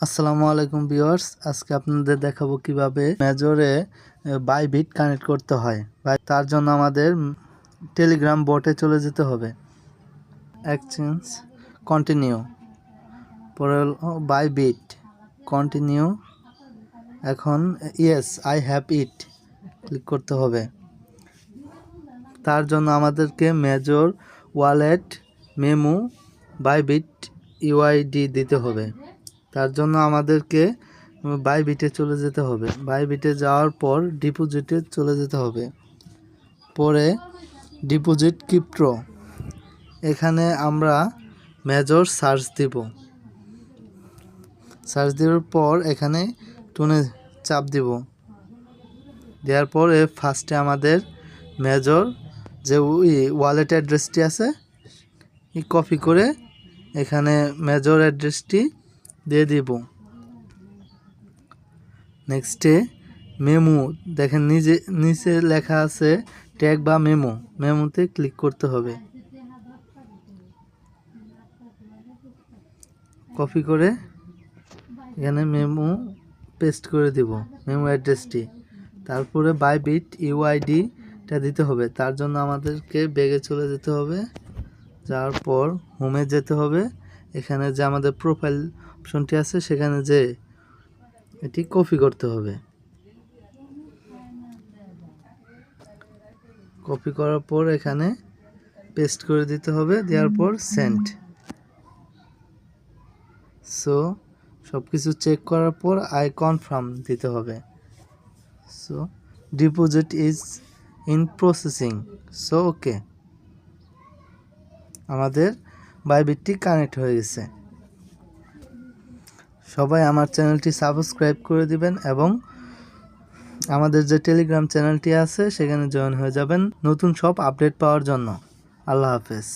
আসসালামু আলাইকুম ভিউয়ার্স, আজকে আপনাদের দেখাবো কিভাবে মেজরে বাইবিট কানেক্ট করতে হয়। তার জন্য আমাদের টেলিগ্রাম বটে চলে যেতে হবে। এক্সচেঞ্জ কন্টিনিউ, পরে বাইবিট কন্টিনিউ, এখন yes I have it click করতে হবে। তার জন্য আমাদেরকে major wallet memo Bybit UID দিতে হবে। তার জন্য আমাদেরকে বাইবিটে চলে যেতে হবে। বাইবিটে যাওয়ার পর ডিপোজিটে চলে যেতে হবে। পরে ডিপোজিট ক্রিপ্টো, এখানে আমরা মেজর সার্চ দিব। সার্চ দেওয়ার পর এখানে টুনে চাপ দিব। দেওয়ার পর ফার্স্টে আমাদের মেজর যে ওয়ালেট অ্যাড্রেসটি আছে কপি করে এখানে মেজর অ্যাড্রেসটি দিয়ে দিব। নেক্সটে মেমো, দেখেন নিচে লেখা আছে ট্যাগ বা মেমোতে ক্লিক করতে হবে। কপি করে এখানে মেমো পেস্ট করে দিব, মেমো অ্যাড্রেসটি। তারপরে বাইবিট ইউআইডিটা দিতে হবে। তার জন্য আমাদেরকে ব্যাগে চলে যেতে হবে। যাওয়ার পর হোমে যেতে হবে। এখানে যে আমাদের প্রোফাইল অপশনটি আছে সেখানে যে এটি কপি করতে হবে। কপি করার পর এখানে পেস্ট করে দিতে হবে। দেওয়ার পর সেন্ড। সো সব কিছু চেক করার পর আই কনফার্ম দিতে হবে। So deposit is in processing. So okay, আমাদের বাইবিটটি কানেক্ট হয়ে গেছে। সবাই আমার চ্যানেলটি সাবস্ক্রাইব করে দিবেন এবং আমাদের যে টেলিগ্রাম চ্যানেলটি আছে সেখানে জয়েন হয়ে যাবেন নতুন সব আপডেট পাওয়ার জন্য। আল্লাহ হাফেজ।